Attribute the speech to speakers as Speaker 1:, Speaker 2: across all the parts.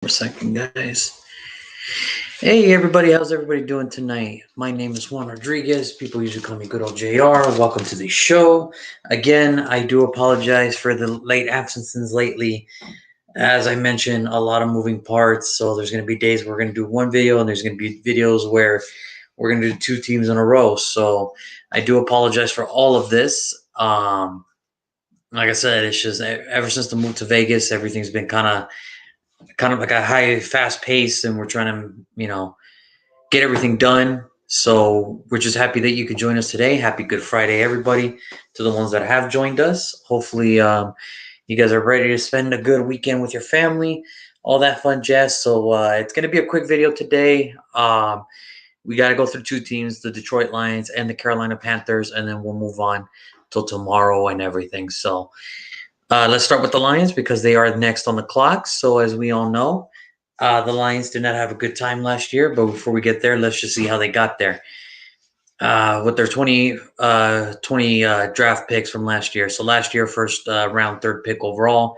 Speaker 1: For a second, guys. Hey, everybody, how's everybody doing tonight? My name is Juan Rodriguez. People usually call me Good Old JR. Welcome to the show. Again, I do apologize for the late absences lately. As I mentioned, a lot of moving parts. So there's going to be days where we're going to do one video, and there's going to be videos where we're going to do two teams in a row. So I do apologize for all of this. Like I said, it's just ever since the move to Vegas, everything's been kind of like a high fast pace, and we're trying to get everything done. So we're just happy that you could join us today. Happy Good Friday, everybody, to the ones that have joined us. Hopefully you guys are ready to spend a good weekend with your family, all that fun jazz. So it's going to be a quick video today. We got to go through two teams, the Detroit Lions and the Carolina Panthers, and then we'll move on till tomorrow and everything. So let's start with the Lions because they are next on the clock. So as we all know, the Lions did not have a good time last year, but before we get there, let's just see how they got there. With their 20 draft picks from last year. So last year, first round, third pick overall.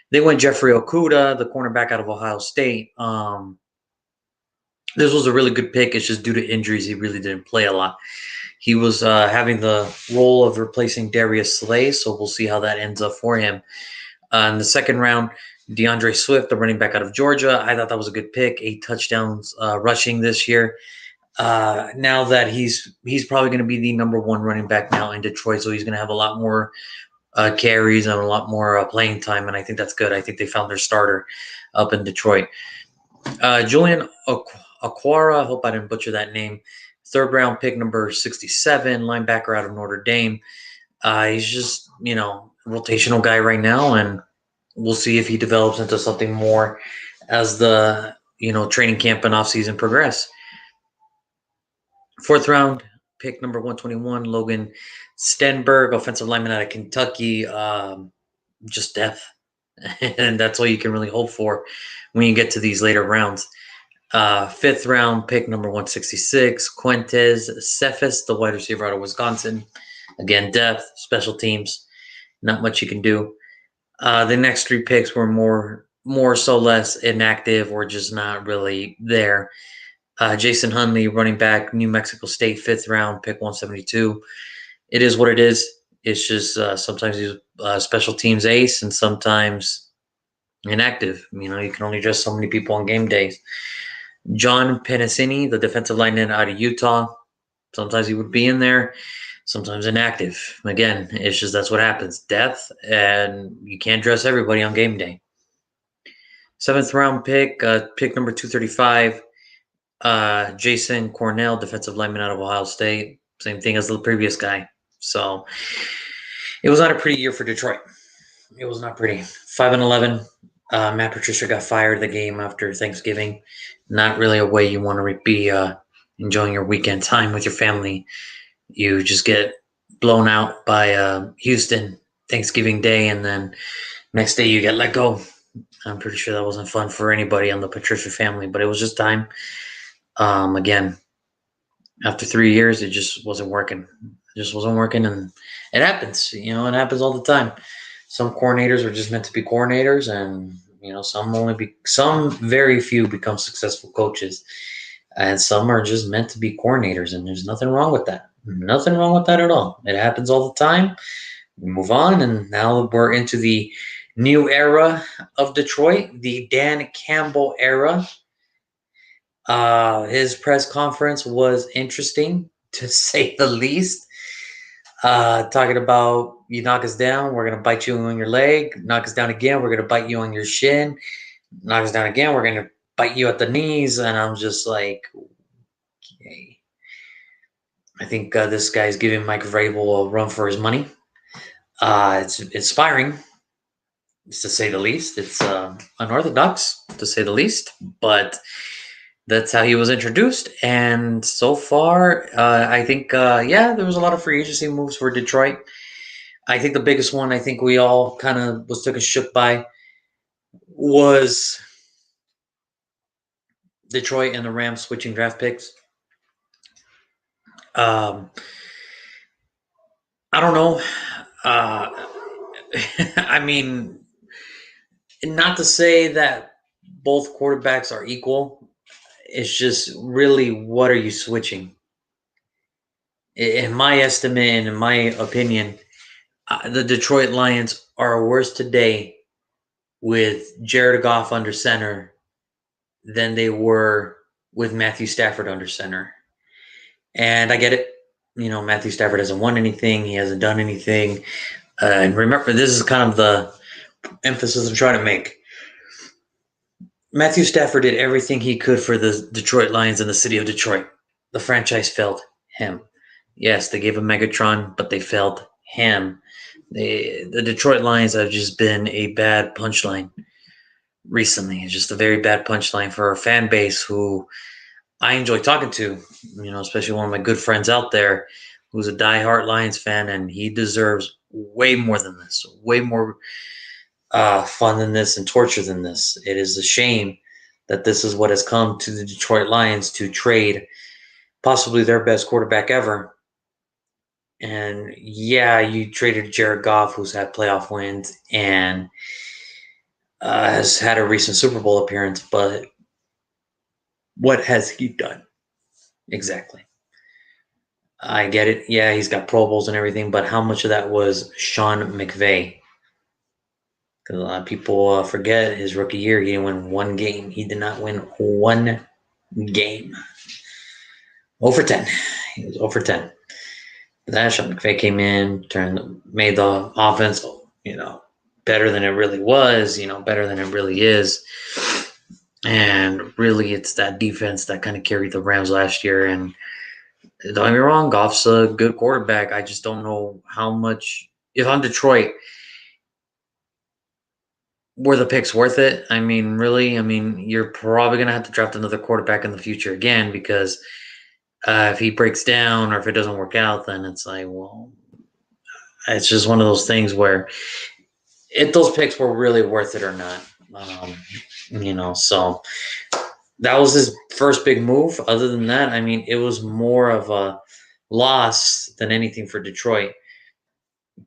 Speaker 1: They went Jeffrey Okudah, the cornerback out of Ohio State. This was a really good pick. It's just due to injuries, he really didn't play a lot. He was having the role of replacing Darius Slay, so we'll see how that ends up for him. In the second round, DeAndre Swift, the running back out of Georgia. I thought that was a good pick. 8 touchdowns rushing this year. Now that he's probably going to be the number one running back now in Detroit, so he's going to have a lot more carries and a lot more playing time, and I think that's good. I think they found their starter up in Detroit. Julian Aquara, I hope I didn't butcher that name. Third round pick, number 67, linebacker out of Notre Dame. He's just, rotational guy right now, and we'll see if he develops into something more as the, training camp and offseason progress. Fourth round pick, number 121, Logan Stenberg, offensive lineman out of Kentucky. Just depth. And that's all you can really hope for when you get to these later rounds. Fifth round pick, number 166, Quintez Cephas, the wide receiver out of Wisconsin. Again, depth, special teams, not much you can do. The next three picks were more so less inactive or just not really there. Jason Hunley, running back, New Mexico State, fifth round, pick 172. It is what it is. It's just sometimes he's special teams ace and sometimes inactive. You can only dress so many people on game days. John Pennicini, the defensive lineman out of Utah. Sometimes he would be in there, sometimes inactive. Again, it's just that's what happens. Depth, and you can't dress everybody on game day. Seventh round pick, pick number 235, Jason Cornell, defensive lineman out of Ohio State. Same thing as the previous guy. So it was not a pretty year for Detroit. It was not pretty. 5-11. Matt Patricia got fired the game after Thanksgiving. Not really a way you want to be enjoying your weekend time with your family. You just get blown out by Houston Thanksgiving Day, and then next day you get let go. I'm pretty sure that wasn't fun for anybody on the Patricia family, but it was just time. Again, after 3 years, it just wasn't working. It just wasn't working, and it happens. It happens all the time. Some coordinators are just meant to be coordinators, and some very few become successful coaches, and some are just meant to be coordinators, and there's nothing wrong with that. Nothing wrong with that at all. It happens all the time. We move on, and now we're into the new era of Detroit, the Dan Campbell era. His press conference was interesting, to say the least. Talking about, you knock us down, we're going to bite you on your leg. Knock us down again, we're going to bite you on your shin. Knock us down again, we're going to bite you at the knees. And I'm just like, okay. I think this guy's giving Mike Vrabel a run for his money. It's inspiring, to say the least. It's unorthodox, to say the least. But that's how he was introduced. And so far, I think, there was a lot of free agency moves for Detroit. I think the biggest one, I think we all kind of was taken shook by, was Detroit and the Rams switching draft picks. I don't know. I mean, not to say that both quarterbacks are equal. It's just really what are you switching? In my estimate and in my opinion, the Detroit Lions are worse today with Jared Goff under center than they were with Matthew Stafford under center. And I get it. Matthew Stafford hasn't won anything. He hasn't done anything. And remember, this is kind of the emphasis I'm trying to make. Matthew Stafford did everything he could for the Detroit Lions in the city of Detroit. The franchise failed him. Yes, they gave him Megatron, but they failed him. The Detroit Lions have just been a bad punchline recently. It's just a very bad punchline for a fan base who I enjoy talking to, especially one of my good friends out there who's a diehard Lions fan, and he deserves way more than this, way more fun than this and torture than this. It is a shame that this is what has come to the Detroit Lions to trade possibly their best quarterback ever. And yeah, you traded Jared Goff, who's had playoff wins and has had a recent Super Bowl appearance, but what has he done? Exactly. I get it. Yeah, he's got Pro Bowls and everything, but how much of that was Sean McVay? Because a lot of people forget his rookie year, he didn't win one game. He did not win one game. 0 for 10. He was 0 for 10. But then Sean McVay came in, made the offense, better than it really was, better than it really is. And really, it's that defense that kind of carried the Rams last year. And don't get me wrong, Goff's a good quarterback. I just don't know how much. If I'm Detroit, were the picks worth it? I mean, really? I mean, you're probably going to have to draft another quarterback in the future again because if he breaks down or if it doesn't work out, then it's like, well, it's just one of those things where if those picks were really worth it or not. So that was his first big move. Other than that, I mean, it was more of a loss than anything for Detroit.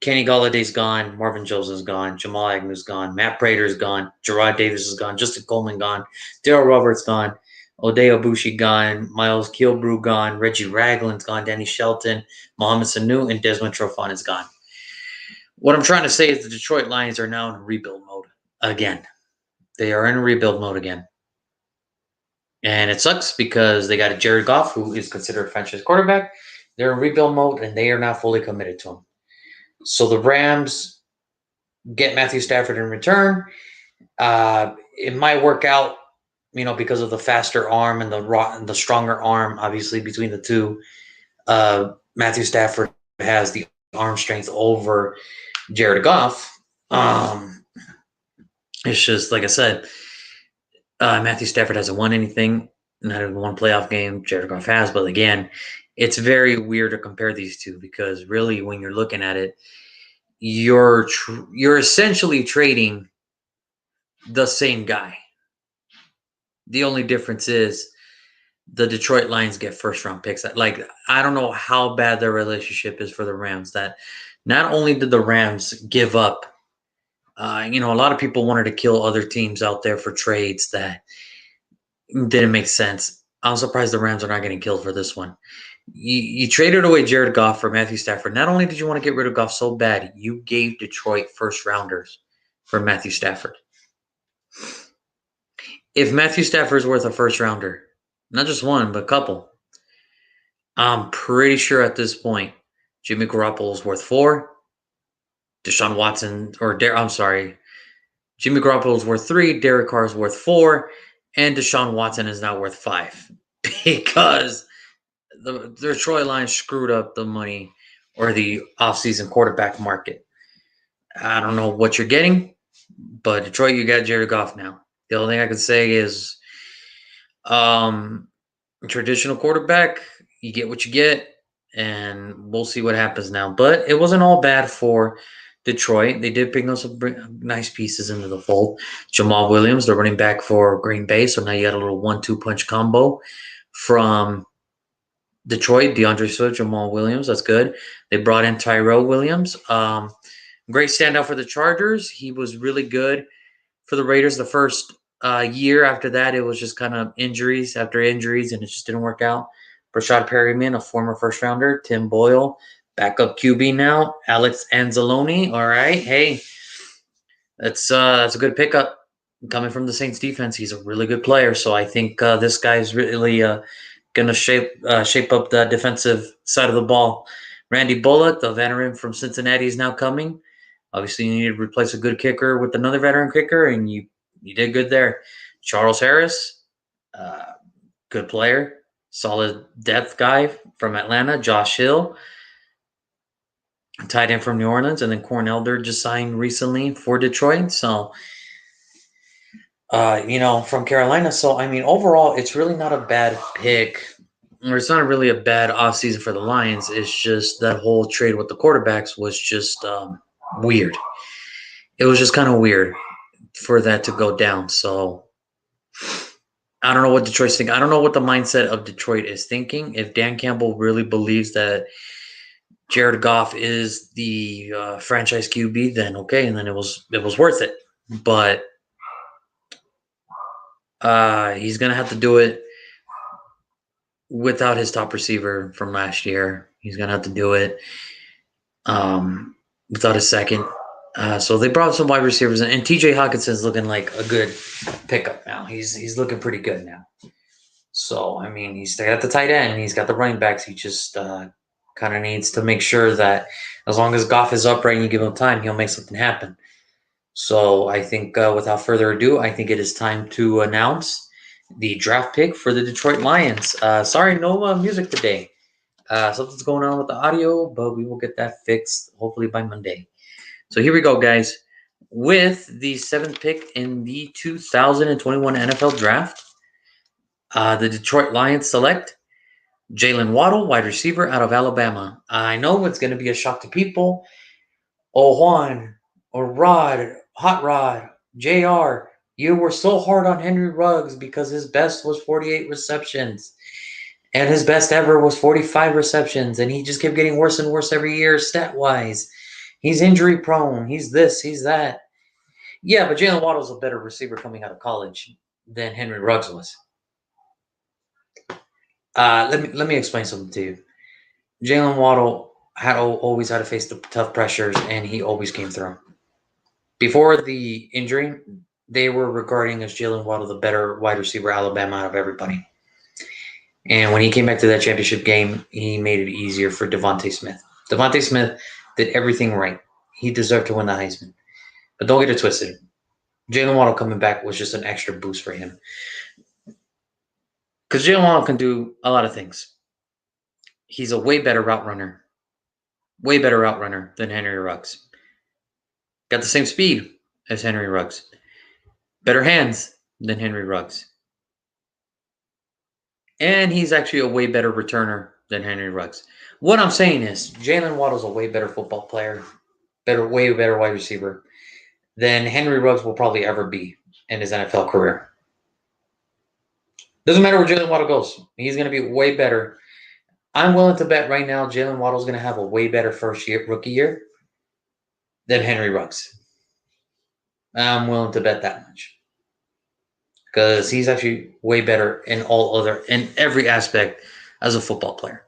Speaker 1: Kenny Galladay's gone. Marvin Jones is gone. Jamal Agnew's gone. Matt Prater's gone. Gerard Davis is gone. Justin Coleman gone. Darryl Roberts gone. Ode Obushi gone. Miles Kilbrew gone. Reggie Ragland's gone. Danny Shelton. Mohamed Sanu and Desmond Trufant is gone. What I'm trying to say is the Detroit Lions are now in rebuild mode again. They are in rebuild mode again. And it sucks because they got a Jared Goff, who is considered a franchise quarterback. They're in rebuild mode, and they are not fully committed to him. So the Rams get Matthew Stafford in return. It might work out, because of the faster arm and the stronger arm, obviously, between the two. Matthew Stafford has the arm strength over Jared Goff. It's just, like I said, Matthew Stafford hasn't won anything, not even one playoff game. Jared Goff has, but again, it's very weird to compare these two because really, when you're looking at it, you're essentially trading the same guy. The only difference is the Detroit Lions get first-round picks. Like, I don't know how bad their relationship is for the Rams. That not only did the Rams give up, a lot of people wanted to kill other teams out there for trades that didn't make sense. I'm surprised the Rams are not getting killed for this one. You traded away Jared Goff for Matthew Stafford. Not only did you want to get rid of Goff so bad, you gave Detroit first-rounders for Matthew Stafford. If Matthew Stafford's worth a first-rounder, not just one, but a couple, I'm pretty sure at this point Jimmy Garoppolo's worth 4. Jimmy Garoppolo's worth 3. Derek Carr's worth 4. And Deshaun Watson is now worth 5 because the Detroit Lions screwed up the money or the offseason quarterback market. I don't know what you're getting, but Detroit, you got Jared Goff now. The only thing I could say is traditional quarterback, you get what you get, and we'll see what happens now. But it wasn't all bad for Detroit. They did bring us some nice pieces into the fold. Jamal Williams, the running back for Green Bay, so now you got a little 1-2 punch combo from Detroit. DeAndre Swift, Jamal Williams, that's good. They brought in Tyrell Williams. Great standout for the Chargers. He was really good for the Raiders the first year after that, it was just kind of injuries after injuries, and it just didn't work out. Rashad Perryman, a former first rounder. Tim Boyle, backup QB now. Alex Anzalone. All right, hey, that's a good pickup coming from the Saints defense. He's a really good player, so I think this guy's really going to shape up the defensive side of the ball. Randy Bullock, the veteran from Cincinnati, is now coming. Obviously, you need to replace a good kicker with another veteran kicker, and you did good there. Charles Harris, uh, good player, solid depth guy from Atlanta. Josh Hill, tight end from New Orleans, and then Corn Elder just signed recently for Detroit. So, from Carolina. So, I mean, overall, it's really not a bad pick, or it's not really a bad offseason for the Lions. It's just that whole trade with the quarterbacks was just weird. It was just kind of weird for that to go down. So, I don't know what Detroit's thinking. I don't know what the mindset of Detroit is thinking. If Dan Campbell really believes that Jared Goff is the franchise QB, then okay, and then it was worth it. But he's gonna have to do it without his top receiver from last year. He's gonna have to do it without a second. So they brought some wide receivers in, and TJ Hawkinson's looking like a good pickup now. He's looking pretty good now. So I mean, he's got the tight end, he's got the running backs. He just kind of needs to make sure that as long as Goff is upright and you give him time, he'll make something happen. So I think without further ado, I think it is time to announce the draft pick for the Detroit Lions. Sorry, no music today. Something's going on with the audio, but we will get that fixed hopefully by Monday. So here we go, guys. With the 7th pick in the 2021 NFL Draft, the Detroit Lions select Jalen Waddle, wide receiver out of Alabama. I know it's going to be a shock to people. Oh, Juan, or Rod, Hot Rod, JR, you were so hard on Henry Ruggs because his best was 48 receptions. And his best ever was 45 receptions. And he just kept getting worse and worse every year stat-wise. He's injury prone. He's this, he's that. Yeah, but Jalen Waddle's a better receiver coming out of college than Henry Ruggs was. Let me explain something to you. Jalen Waddle always had to face the tough pressures, and he always came through. Before the injury, they were regarding as Jalen Waddle the better wide receiver Alabama out of everybody. And when he came back to that championship game, he made it easier for Devontae Smith. Devontae Smith did everything right. He deserved to win the Heisman. But don't get it twisted. Jalen Waddle coming back was just an extra boost for him. Because Jalen Waddle can do a lot of things. He's a way better route runner. Way better route runner than Henry Ruggs. Got the same speed as Henry Ruggs. Better hands than Henry Ruggs. And he's actually a way better returner than Henry Ruggs. What I'm saying is Jalen Waddle's a way better football player, way better wide receiver than Henry Ruggs will probably ever be in his NFL career. Doesn't matter where Jalen Waddle goes. He's going to be way better. I'm willing to bet right now Jalen Waddle's going to have a way better rookie year than Henry Ruggs. I'm willing to bet that much. Because he's actually way better in every aspect as a football player.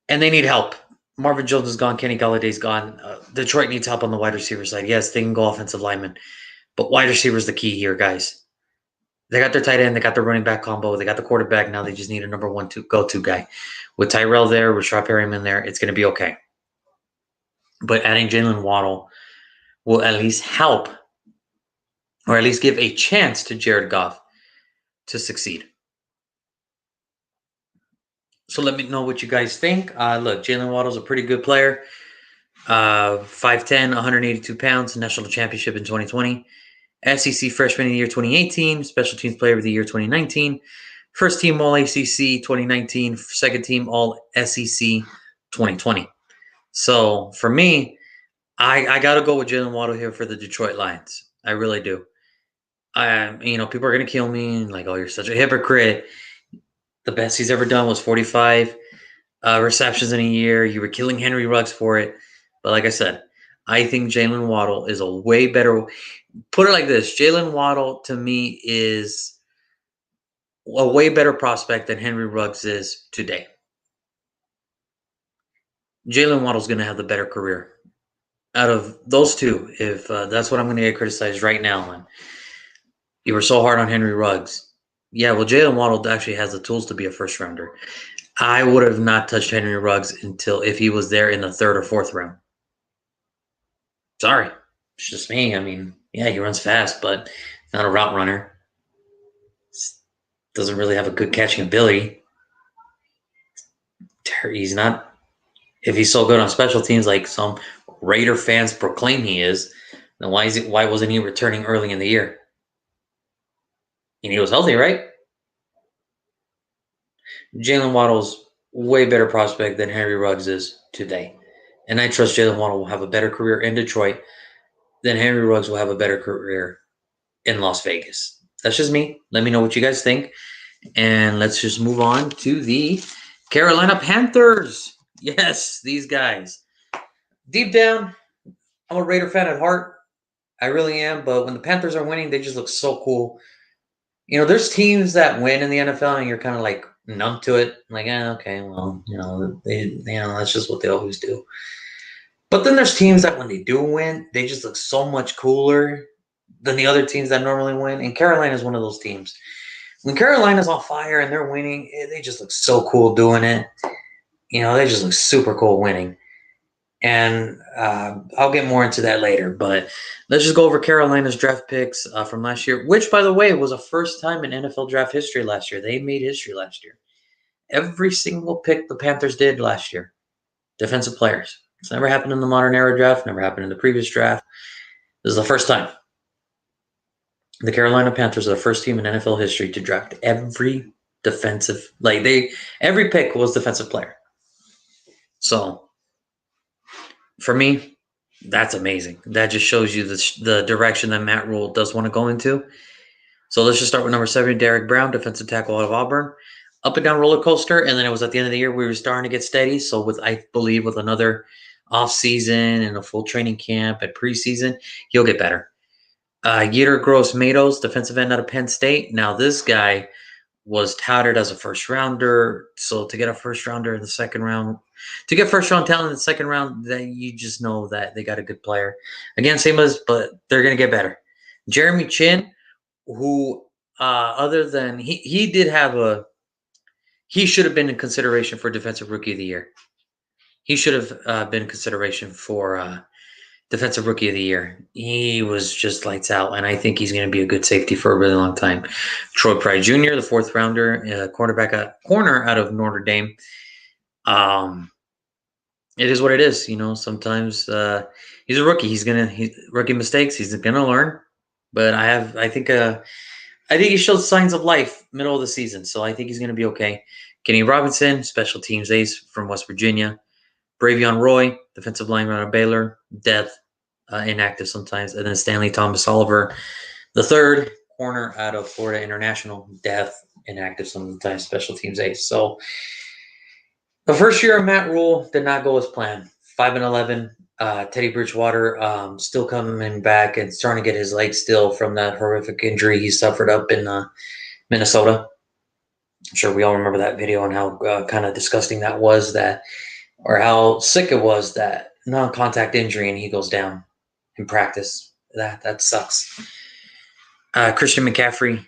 Speaker 1: And they need help. Marvin Jones is gone. Kenny Galladay's gone. Detroit needs help on the wide receiver side. Yes, they can go offensive lineman. But wide receiver is the key here, guys. They got their tight end. They got their running back combo. They got the quarterback. Now they just need a number 1 go-to guy. With Tyrell there, with Rashad Perryman there, it's going to be okay. But adding Jalen Waddle will at least help, or at least give a chance to Jared Goff to succeed. So let me know what you guys think. Look, Jalen Waddle's a pretty good player. 5'10", 182 pounds, national championship in 2020. SEC Freshman of the Year 2018, Special Teams Player of the Year 2019, First Team All-ACC 2019, Second Team All-SEC 2020. So for me, I got to go with Jalen Waddle here for the Detroit Lions. I really do. People are going to kill me like, oh, you're such a hypocrite. The best he's ever done was 45 receptions in a year. You were killing Henry Ruggs for it. But like I said, I think Jalen Waddle is a way better. Put it like this: Jalen Waddle to me is a way better prospect than Henry Ruggs is today. Jalen Waddle's going to have the better career out of those two. If that's what I'm going to get criticized right now on, you were so hard on Henry Ruggs. Yeah, well, Jalen Waddle actually has the tools to be a first rounder. I would have not touched Henry Ruggs until if he was there in the third or fourth round. Sorry, it's just me. I mean, yeah, he runs fast, but not a route runner. Doesn't really have a good catching ability. He's not. If he's so good on special teams, like some Raider fans proclaim he is, then why wasn't he returning early in the year? And he was healthy, right? Jalen Waddle's way better prospect than Henry Ruggs is today. And I trust Jalen Waddle will have a better career in Detroit than Henry Ruggs will have a better career in Las Vegas. That's just me. Let me know what you guys think. And let's just move on to the Carolina Panthers. Yes, these guys. Deep down, I'm a Raider fan at heart. I really am. But when the Panthers are winning, they just look so cool. You know, there's teams that win in the NFL and you're kind of like numb to it. Like, okay, well, that's just what they always do. But then there's teams that when they do win, they just look so much cooler than the other teams that normally win. And Carolina is one of those teams. When Carolina's on fire and they're winning, they just look so cool doing it. You know, they just look super cool winning. And I'll get more into that later. But let's just go over Carolina's draft picks from last year, which, by the way, was a first time in NFL draft history last year. They made history last year. Every single pick the Panthers did last year, defensive players. It's never happened in the modern era draft, never happened in the previous draft. This is the first time. The Carolina Panthers are the first team in NFL history to draft every defensive, every pick was defensive player. So, for me, that's amazing. That just shows you the direction that Matt Rule does want to go into. So let's just start with number 7, Derek Brown, defensive tackle out of Auburn. Up and down roller coaster, and then it was at the end of the year we were starting to get steady. So I believe with another off season and a full training camp and preseason, he'll get better. Yetur Gross-Matos, defensive end out of Penn State. Now this guy was touted as a first rounder. So to get a first rounder in the second round, to get first round talent in the second round, then you just know that they got a good player. Again, same as, but they're going to get better. Jeremy Chin, who other than he did have he should have been in consideration for Defensive Rookie of the Year. He should have been in consideration for Defensive Rookie of the Year. He was just lights out, and I think he's going to be a good safety for a really long time. Troy Pride Jr., the fourth rounder, corner out of Notre Dame. It is what it is. You know, sometimes he's a rookie. Rookie mistakes. He's gonna learn. But I think he showed signs of life middle of the season, so I think he's gonna be okay. Kenny Robinson, special teams ace from West Virginia. Bravion Roy, defensive lineman out of Baylor, depth, inactive sometimes, and then Stanley Thomas Oliver, the third corner out of Florida International, depth, inactive sometimes, special teams ace. So the first year of Matt Rule did not go as planned. 5-11. Teddy Bridgewater still coming back and starting to get his legs still from that horrific injury he suffered up in Minnesota. I'm sure we all remember that video and how kind of disgusting that was, or how sick it was, that non-contact injury and he goes down in practice. That sucks. Christian McCaffrey.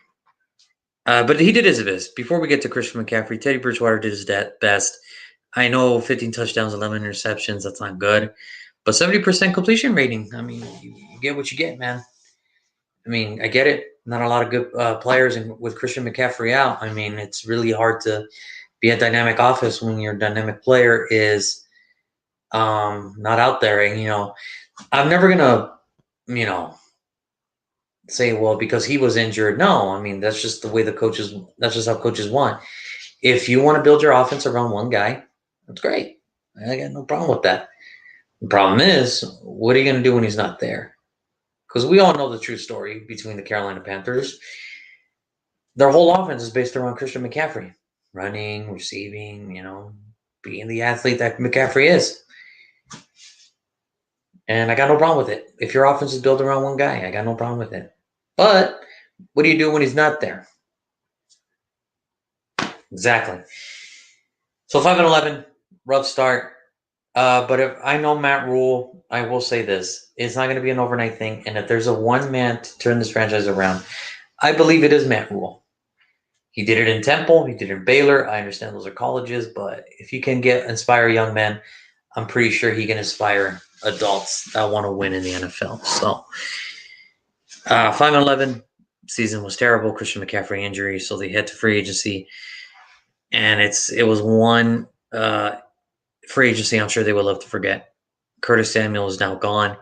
Speaker 1: But he did his best. Before we get to Christian McCaffrey, Teddy Bridgewater did his best. I know 15 touchdowns, 11 interceptions. That's not good. But 70% completion rating. I mean, you get what you get, man. I mean, I get it. Not a lot of good players with Christian McCaffrey out. I mean, it's really hard to be a dynamic offense when your dynamic player is not out there. And, I'm never going to, say, well, because he was injured. No, I mean, that's just the way that's just how coaches want. If you want to build your offense around one guy, that's great. I got no problem with that. The problem is, what are you going to do when he's not there? Because we all know the true story between the Carolina Panthers. Their whole offense is based around Christian McCaffrey. Running, receiving, being the athlete that McCaffrey is. And I got no problem with it. If your offense is built around one guy, I got no problem with it. But what do you do when he's not there? Exactly. So 5-11, rough start. But if I know Matt Rule, I will say this: it's not going to be an overnight thing. And if there's a one man to turn this franchise around, I believe it is Matt Rule. He did it in Temple. He did it in Baylor. I understand those are colleges, but if you can inspire young men, I'm pretty sure he can inspire adults that want to win in the NFL. So 5-11 season was terrible. Christian McCaffrey injury, so they head to free agency, and it was one free agency I'm sure they would love to forget. Curtis Samuel is now gone.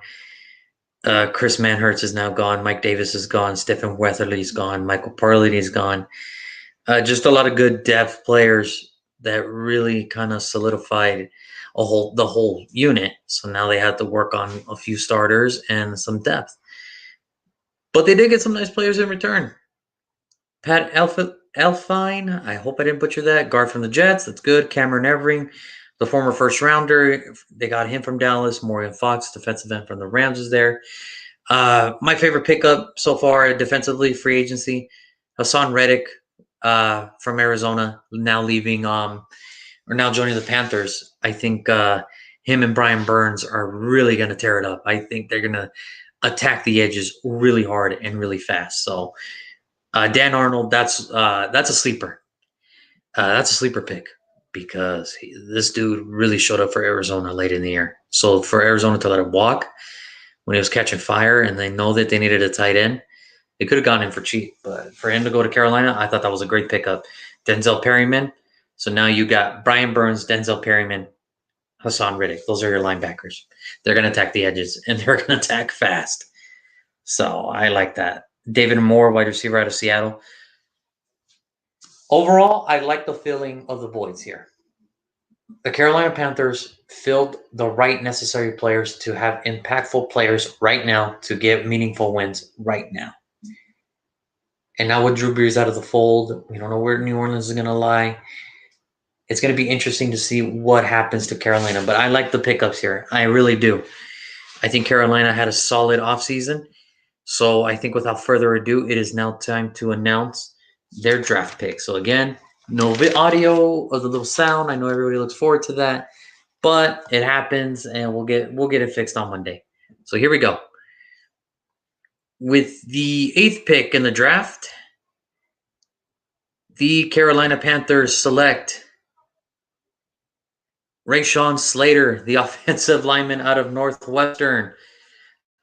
Speaker 1: Chris Manhertz is now gone. Mike Davis is gone. Stephen Weatherly's gone. Michael Parley is gone. Just a lot of good depth players that really kind of solidified the whole unit. So now they had to work on a few starters and some depth. But they did get some nice players in return. Pat Elfine, I hope I didn't butcher that. Guard from the Jets, that's good. Cameron Evering, the former first rounder, they got him from Dallas. Morgan Fox, defensive end from the Rams, is there. My favorite pickup so far defensively, free agency, Hassan Reddick from Arizona, now leaving or now joining the Panthers. I think him and Brian Burns are really going to tear it up. I think they're going to attack the edges really hard and really fast. So Dan Arnold, that's a sleeper. That's a sleeper pick because this dude really showed up for Arizona late in the year. So for Arizona to let him walk when he was catching fire and they know that they needed a tight end, they could have gone in for cheap. But for him to go to Carolina, I thought that was a great pickup. Denzel Perryman. So now you got Brian Burns, Denzel Perryman, Hassan Reddick. Those are your linebackers. They're going to attack the edges, and they're going to attack fast. So I like that. David Moore, wide receiver out of Seattle. Overall, I like the feeling of the boys here. The Carolina Panthers filled the right necessary players to have impactful players right now to get meaningful wins right now. And now with Drew Brees out of the fold, we don't know where New Orleans is going to lie. It's going to be interesting to see what happens to Carolina. But I like the pickups here. I really do. I think Carolina had a solid offseason. So I think without further ado, it is now time to announce their draft pick. So again, no audio of the little sound. I know everybody looks forward to that, but it happens, and we'll get it fixed on Monday. So here we go. With the 8th pick in the draft, the Carolina Panthers select Rashawn Slater, the offensive lineman out of Northwestern.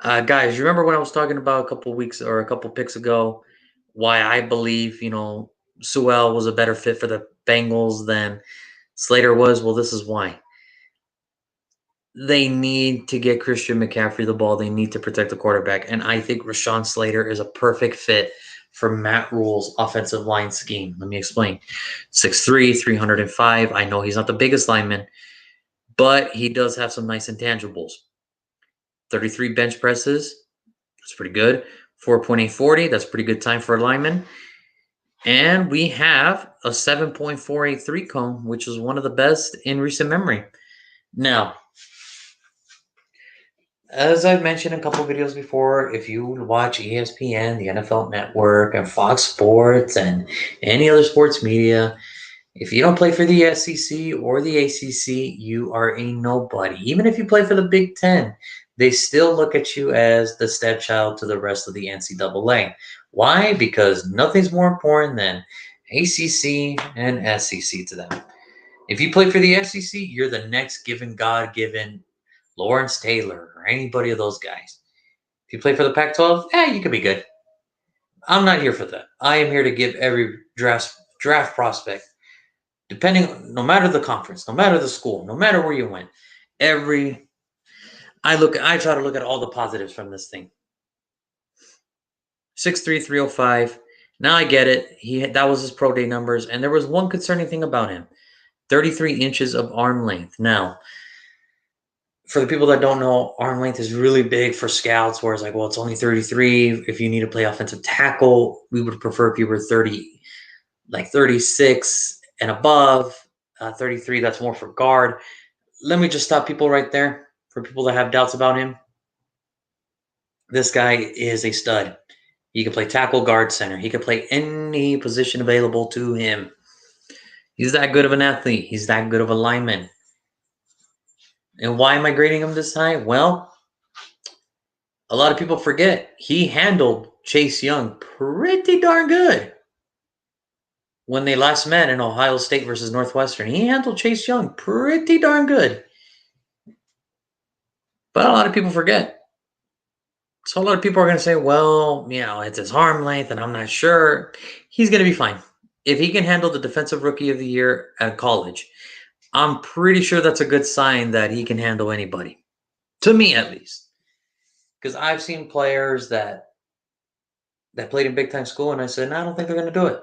Speaker 1: Guys, you remember when I was talking about a couple weeks or a couple picks ago why I believe, Sewell was a better fit for the Bengals than Slater was? Well, this is why. They need to get Christian McCaffrey the ball. They need to protect the quarterback. And I think Rashawn Slater is a perfect fit for Matt Rule's offensive line scheme. Let me explain. 6'3", 305. I know he's not the biggest lineman, but he does have some nice intangibles. 33 bench presses. That's pretty good. 4.840. That's pretty good time for a lineman. And we have a 7.483 cone, which is one of the best in recent memory. Now, as I've mentioned a couple videos before, if you watch ESPN, the NFL Network, and Fox Sports, and any other sports media, if you don't play for the SEC or the ACC, you are a nobody. Even if you play for the Big Ten, they still look at you as the stepchild to the rest of the NCAA. Why? Because nothing's more important than ACC and SEC to them. If you play for the SEC, you're the next God-given Lawrence Taylor or anybody of those guys. If you play for the Pac-12, you could be good. I'm not here for that. I am here to give every draft prospect, no matter the conference, no matter the school, no matter where you went, I try to look at all the positives from this thing. 6'3", 305. Now I get it. That was his pro day numbers, and there was one concerning thing about him: 33 inches of arm length. Now, for the people that don't know, arm length is really big for scouts, where it's like, well, it's only 33. If you need to play offensive tackle, we would prefer if you were 30, like 36 and above. 33, that's more for guard. Let me just stop people right there for people that have doubts about him. This guy is a stud. He can play tackle, guard, center. He can play any position available to him. He's that good of an athlete. He's that good of a lineman. And why am I grading him this high? Well, a lot of people forget he handled Chase Young pretty darn good when they last met in Ohio State versus Northwestern. He handled Chase Young pretty darn good. But a lot of people forget. So a lot of people are going to say, well, it's his arm length, and I'm not sure. He's going to be fine. If he can handle the Defensive Rookie of the Year at college, I'm pretty sure that's a good sign that he can handle anybody. To me, at least. Because I've seen players that played in big-time school, and I said, no, I don't think they're going to do it.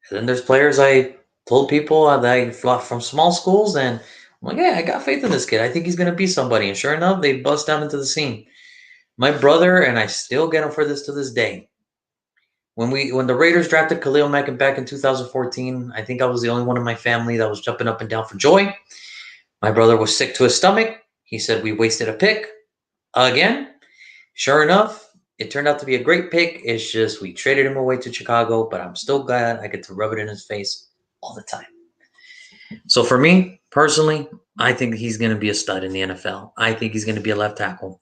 Speaker 1: And then there's players I told people that I flocked from small schools, and I'm like, yeah, I got faith in this kid. I think he's going to be somebody. And sure enough, they bust down into the scene. My brother, and I still get him for this to this day. When the Raiders drafted Khalil Mack back in 2014, I think I was the only one in my family that was jumping up and down for joy. My brother was sick to his stomach. He said we wasted a pick again. Sure enough, it turned out to be a great pick. It's just we traded him away to Chicago, but I'm still glad I get to rub it in his face all the time. So for me, personally, I think he's going to be a stud in the NFL. I think he's going to be a left tackle.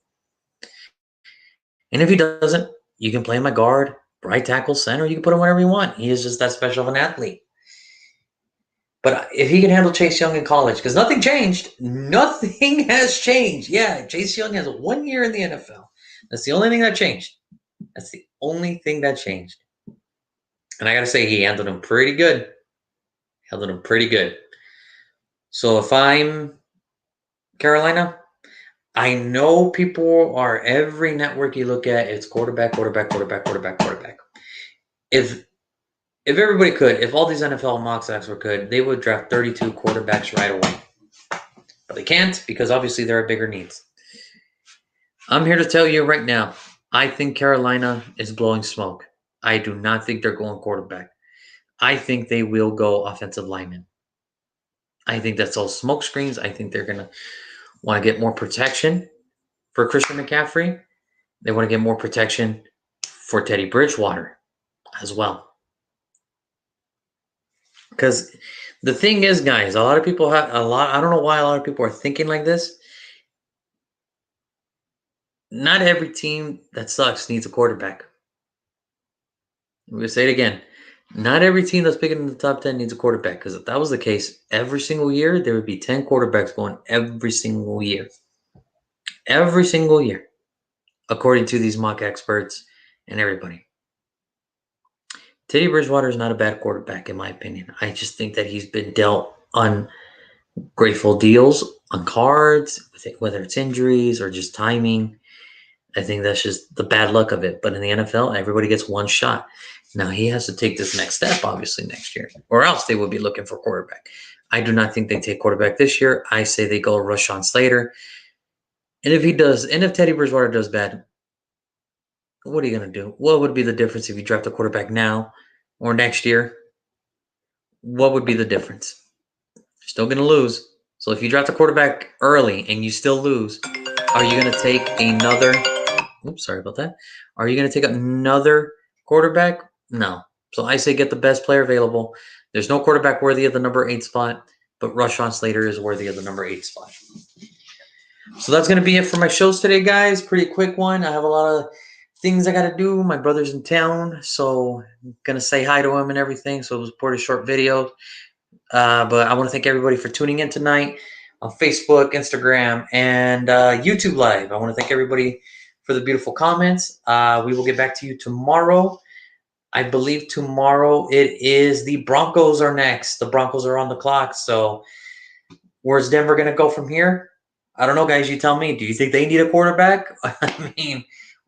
Speaker 1: And if he doesn't, you can play him at guard, right tackle, center. You can put him wherever you want. He is just that special of an athlete. But if he can handle Chase Young in college, because nothing changed. Nothing has changed. Yeah, Chase Young has 1 year in the NFL. That's the only thing that changed. That's the only thing that changed. And I got to say, he handled him pretty good. So if I'm Carolina, I know people are every network you look at, it's quarterback. If everybody could, if all these NFL mock drafts could, they would draft 32 quarterbacks right away. But they can't because obviously there are bigger needs. I'm here to tell you right now, I think Carolina is blowing smoke. I do not think they're going quarterback. I think they will go offensive lineman. I think that's all smoke screens. I think they're going to want to get more protection for Christian McCaffrey. They want to get more protection for Teddy Bridgewater as well. Because the thing is, guys, I don't know why a lot of people are thinking like this. Not every team that sucks needs a quarterback. I'm going to say it again. Not every team that's picking in the top 10 needs a quarterback. Because if that was the case, every single year, there would be 10 quarterbacks going every single year. Every single year. According to these mock experts and everybody. Teddy Bridgewater is not a bad quarterback, in my opinion. I just think that he's been dealt ungrateful deals on cards, whether it's injuries or just timing. I think that's just the bad luck of it. But in the NFL, everybody gets one shot. Now, he has to take this next step, obviously, next year, or else they will be looking for quarterback. I do not think they take quarterback this year. I say they go Rashawn Slater. And if he does, and if Teddy Bridgewater does bad, what are you going to do? What would be the difference if you draft a quarterback now or next year? What would be the difference? You're still going to lose. So if you draft a quarterback early and you still lose, are you going to take another? Oops, sorry about that. Are you going to take another quarterback? No. So I say get the best player available. There's no quarterback worthy of the number 8 spot, but Rashawn Slater is worthy of the number 8 spot. So that's going to be it for my shows today, guys. Pretty quick one. I have a lot of things I got to do. My brother's in town, so I'm going to say hi to him and everything. So it was a short video. But I want to thank everybody for tuning in tonight on Facebook, Instagram, and YouTube Live. I want to thank everybody for the beautiful comments. We will get back to you tomorrow. I believe tomorrow it is the Broncos are next. The Broncos are on the clock. So where's Denver going to go from here? I don't know, guys. You tell me. Do you think they need a quarterback?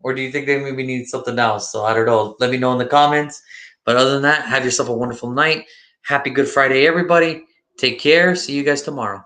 Speaker 1: Or do you think they maybe need something else? So I don't know. Let me know in the comments. But other than that, have yourself a wonderful night. Happy Good Friday, everybody. Take care. See you guys tomorrow.